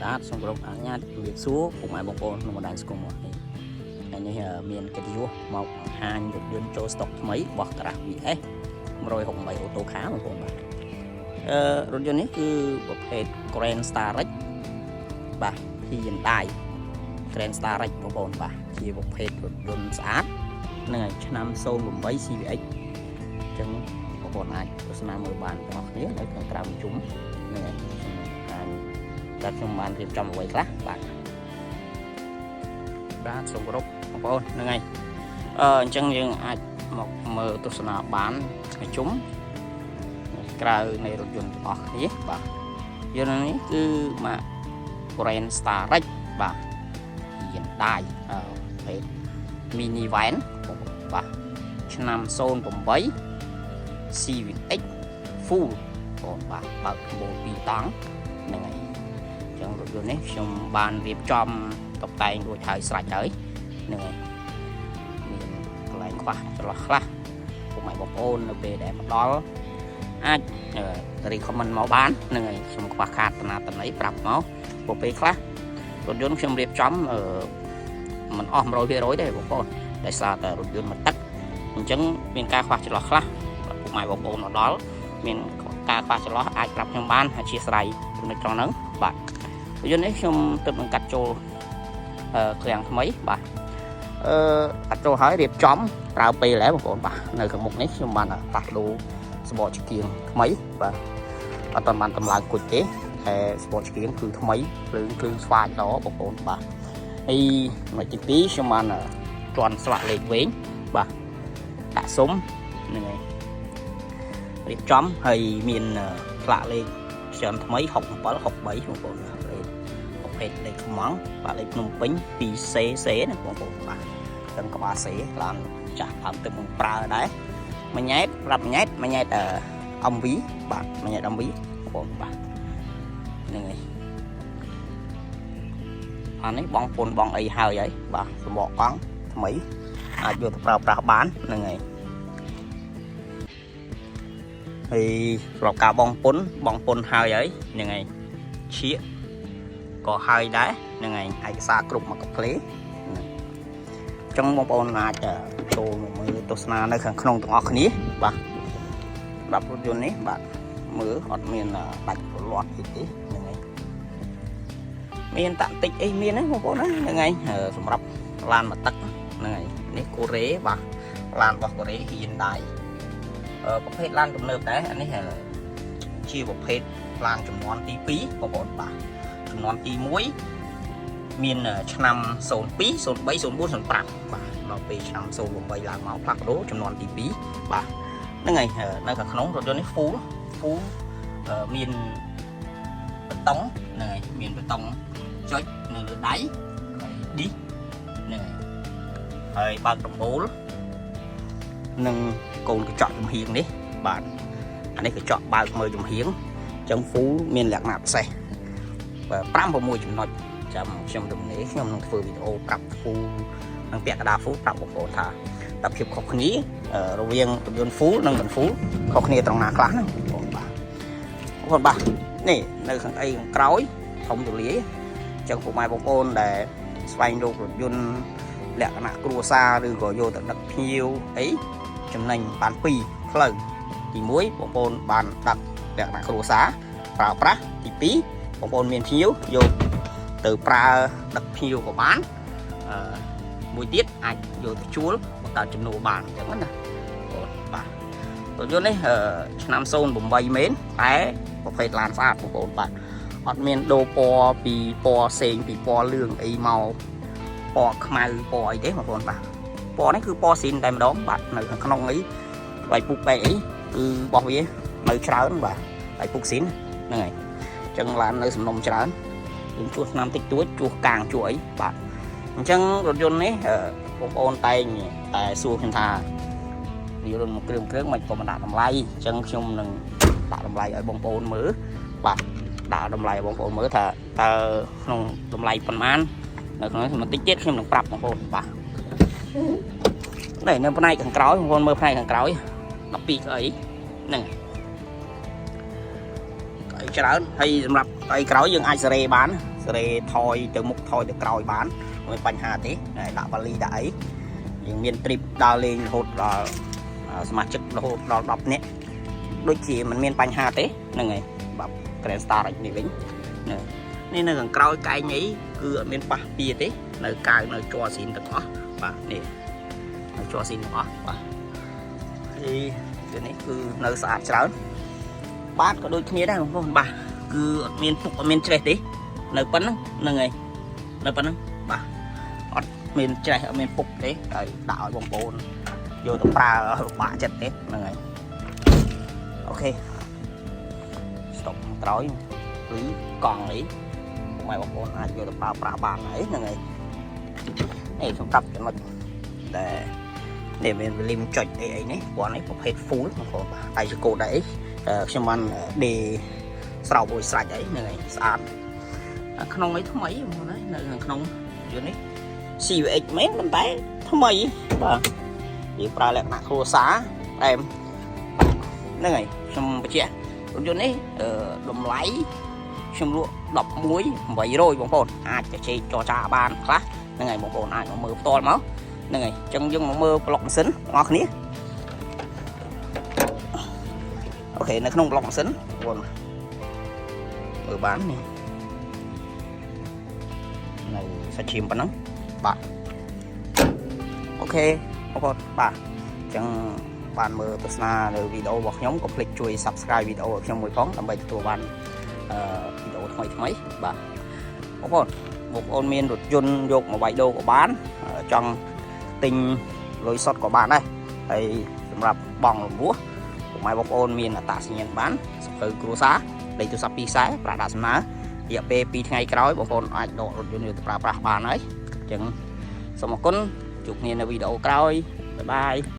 បាទសូមគោរពអនុញ្ញាតជំរាបសួរពុកម៉ែបងប្អូនក្នុងបណ្ដាញសង្គមនេះនេះមានកិត្តិយសមកបង្ហាញរថយន្តចូលស្តុកថ្មីរបស់ Crash VS 168 អូតូខាបងប្អូនបាទរថយន្តនេះគឺប្រភេទ Grand Star Rex បាទ Hyundai Grand Star Rex បងប្អូនបាទជាប្រភេទរថយន្តស្អាតនឹងហើយឆ្នាំ08 CVX អញ្ចឹងបងប្អូនអាចទស្សនាមើលបានទាំងអស់គ្នានៅខាងក្រៅជុំនឹងហើយតែខ្ញុំបានរៀបចំអ្វីខ្លះបាទសូមគោរពបងប្អូនហ្នឹងហើយអញ្ចឹងយើងអាចមកមើលទស្សនាបានជុំក្រៅនៃរថយន្តទាំងអស់គ្នាបាទយន្តនេះគឺមក Grand Star Rex បាទ Hyundai ប្រភេទ Mini Van បាទឆ្នាំ08 CVX Full បងបាទបើកក្បូរ2តង់ហ្នឹងហើយចឹងរថយន្តនេះខ្ញុំបានរៀបចំតុបតែងរួចហើយស្រេចហើយហ្នឹងហើយមានកន្លែងខ្វះចន្លោះខ្លះពុកម៉ែបងប្អូននៅពេលដែលមកដល់អាចrecommend មកបានហ្នឹងហើយខ្ញុំខ្វះខាតតំណតំណៃប្រាប់មកពួកពេលខ្លះរថយន្តខ្ញុំរៀបចំមិនអស់ 100% ទេបងប្អូនដោយសារតែរថយន្តមកទឹកអញ្ចឹងមានការខ្វះចន្លោះខ្លះពុកម៉ែបងប្អូនមកដល់មានការខ្វះចន្លោះអាចប្រាប់ខ្ញុំបានអធិស្ឋាននៅត្រង់ហ្នឹងបាទរថយន្តនេះខ្ញុំទើបនឹងកាត់ចូលឃ្លាំងថ្មីបាទកាត់ចូលហើយរៀបចំប្រើពេលហើយបងប្អូនបាទនៅខាងមុខនេះខ្ញុំបានប៉ះដូរស្បកឆ្កៀងថ្មីបាទអត់បានតម្លើងគុជទេតែស្បកឆ្កៀងគឺថ្មីភ្លើងស្វាចល្អបងប្អូនបាទហើយមួយទី2ខ្ញុំបានជន់ស្លាកលេខវែងបាទដាក់សុំហ្នឹងហើយរៀបចំហើយមានស្លាកលេខជាន់ថ្មី67 63បងប្អូនប្រភេទលេខខ្មងបាទលេខភ្នំពេញ 2CC ណាបងប្អូនបាទទាំងក្បាលសេឡានចាស់តាមទឹកប្រើដែរមួយញ៉ែតប្រាប់មួយញ៉ែតMV បាទមួយញ៉ែតMV បងប្អូនបាទហ្នឹងហើយអានេះបងពុនបងអីហើយបាទសម្បកកង់ថ្មីអាចយកទៅប្រើប្រាស់បានហ្នឹងហើយហើយសម្រាប់ការបងពុនហើយហ្នឹងហើយឈៀកក៏ហើយដែរហ្នឹងហើយឯកសារគ្រប់មកកាផ្លេអញ្ចឹងបងប្អូនអាចចូលមើលទស្សនានៅខាងក្នុងទាំងអស់គ្នាបាទសម្រាប់រថយន្តនេះបាទមើលអត់មានដាច់រលាត់អីទេហ្នឹងហើយមានតាក់តិចអីមានហ្នឹងបងប្អូនហ្នឹងហើយសម្រាប់ឡានមកទឹកហ្នឹងហើយនេះកូរ៉េបាទឡានរបស់កូរ៉េ Hyundai ប្រភេទឡានទំនើបដែរអានេះជាប្រភេទឡានចំនួនទី2បងប្អូនបាទចំនួនទី1មានឆ្នាំ02 03 04 05បាទដល់ពេលឆ្នាំ08ឡើងមកផ្លាស់ប្ដូរចំនួនទី2បាទហ្នឹងហើយនៅខាងក្នុងរថយន្តនេះ full មានបេតុងហ្នឹងហើយមានបេតុងចុចនៅលើដៃឌីហ្នឹងហើយបើកដំបូលនឹងកូនកញ្ចក់ចំហៀងនេះបាទអានេះកញ្ចក់បើកមើលចំហៀងអញ្ចឹង full មានលក្ខណៈពិសេស5 6ចំណុចចាំខ្ញុំទំនេរខ្ញុំនឹងធ្វើវីដេអូប្រាប់ full និងពាក់កណ្ដាល full ប្រាប់បងប្អូនថាតើភាពខុសគ្នារវាងរថយន្ត full និងមិន full ខុសគ្នាត្រង់ណាខ្លះហ្នឹងបងប្អូនបាទនេះនៅខាងអីខាងក្រោយធំទូលាយអញ្ចឹងពុកម៉ែបងប្អូនដែលស្វែងរករថយន្តលក្ខណៈគ្រួសារឬក៏យកទៅដឹកភ្ញៀវអីចំណេញបាន2ផ្លូវទី1បងប្អូនបានដឹកលក្ខណៈគ្រួសារប្រើប្រាស់ទី2បងប្អូនមានភ្ញៀវយកទៅប្រើដឹកភ្ញៀវក៏បានមួយទៀតអាចយកទៅជួលបង្កើតចំនួនបានអញ្ចឹងណាបាទរថយន្តនេះឆ្នាំ08មែនតែប្រភេទឡានស្អាតបងប្អូនបាទអត់មានដូរពណ៌ពីពណ៌ផ្សេងពីពណ៌លឿងអីមកពណ៌ខ្មៅពណ៌អីទេបងប្អូនបាទពណ៌នេះគឺពណ៌ស៊ីនតែម្ដងបាទនៅខាងក្នុងអីបាយពុកបែកអីគឺរបស់វានៅច្រើនបាទបាយពុកស៊ីនហ្នឹងហើយអញ្ចឹងឡាននៅសំណុំច្រើនយើងជួសឆ្នាំតិចតួចជួសកាងជួសអីបាទអញ្ចឹងរថយន្តនេះបងប្អូនតែងតែសួរខ្ញុំថាវារត់មកគ្រឿងមិនក៏មិនដាក់តម្លៃអញ្ចឹងខ្ញុំនឹងដាក់តម្លៃឲ្យបងប្អូនមើលបាទដាក់តម្លៃឲ្យបងប្អូនមើលថាតើក្នុងតម្លៃប៉ុន្មាននៅក្នុងបន្តិចទៀតខ្ញុំនឹងប្រាប់បងប្អូនបាទនេះនៅផ្នែកខាងក្រោយបងប្អូនមើលផ្នែកខាងក្រោយ12កៅអីហ្នឹងកៅអី ច្រើនហើយសម្រាប់អីក្រោយយើងអាចសេរីបានសេរីថយទៅមុខថយទៅក្រោយបានមិនបញ្ហាទេដាក់វ៉ាលីដាក់អីយើងមាន trip ដើរលេងរហូតដល់សមាជិករហូតដល់10នាក់ដូចជាមិនមានបញ្ហាទេហ្នឹងហើយបាទ Grand Star នេះវិញនេះនៅខាងក្រោយកែងអីគឺអត់មានប៉ះពីទេនៅកាយនៅជាប់ស៊ីនទាំងអស់បាទនេះនៅជាប់ស៊ីនទាំងអស់បាទហើយនេះគឺនៅស្អាតច្រើនបាទក៏ដូចគ្នាដែរបងប្អូនបាទគឺអត់មានពុកអត់មានច្រេះទេនៅប៉ុណ្ណឹងហ្នឹងហើយនៅប៉ុណ្ណឹងបាទអត់មានច្រេះអត់មានពុកទេហើយដាក់ឲ្យបងប្អូនយកទៅប្រើលំបាកចិត្តទេហ្នឹងហើយអូខេស្តុកក្រោយឬកង់អីម៉ែបងប្អូនអាចយកទៅប្រើប្រាស់បានហើយហ្នឹងហើយនេះសម្រាប់ចំណុចដែលនេះមានលីមចុចអីនេះគាត់នេះប្រភេទ full បងប្អូនដៃចកោដៃខ្ញុំបានដេស្រោបមួយស្រេចអីហ្នឹងហើយស្អាតក្នុងអីថ្មីបងប្អូននៅក្នុងយន្តនេះ CVX មែនប៉ុន្តែថ្មីបាទយើងប្រើលក្ខណៈគ្រួសារតែហ្នឹងហើយខ្ញុំបញ្ជាក់រថយន្តនេះតម្លៃខ្ញុំលក់11,800បងប្អូនអាចជជែកចរចាបានខ្លះហ្នឹងហើយបងប្អូនអាចមកមើលផ្ទាល់មកហ្នឹងហើយអញ្ចឹងយើងមកមើលប្លុកម៉ាស៊ីនបងប្អូនគ្នាអូខេនៅក្នុងប្លុកម៉ាស៊ីនបងប្អូនមើលបាននេះនៅសាច់ឈាមប៉ុណ្ណឹងបាទអូខេបងប្អូនបាទអញ្ចឹងបានមើលទស្សនានៅវីដេអូរបស់ខ្ញុំកុំភ្លេចជួយ Subscribe វីដេអូឲ្យខ្ញុំមួយផងដើម្បីទទួលបានវីដេអូថ្មីបាទបងប្អូនមានរថយន្តយកមកវាយដូរក៏បានចង់ទិញលុយសុទ្ធក៏បានដែរហើយសម្រាប់បងរំលោះពុកម៉ែបងប្អូនមានអត្តសញ្ញាណបានសភៅគ្រួសារលេខទូរស័ព្ទ2ខ្សែប្រាក់ដាក់សំណើររយៈពេល2ថ្ងៃក្រោយបងប្អូនអាចដករថយន្តយកទៅប្រើប្រាស់បានហើយអញ្ចឹងសូមអរគុណជួបគ្នានៅវីដេអូក្រោយបាយបាយ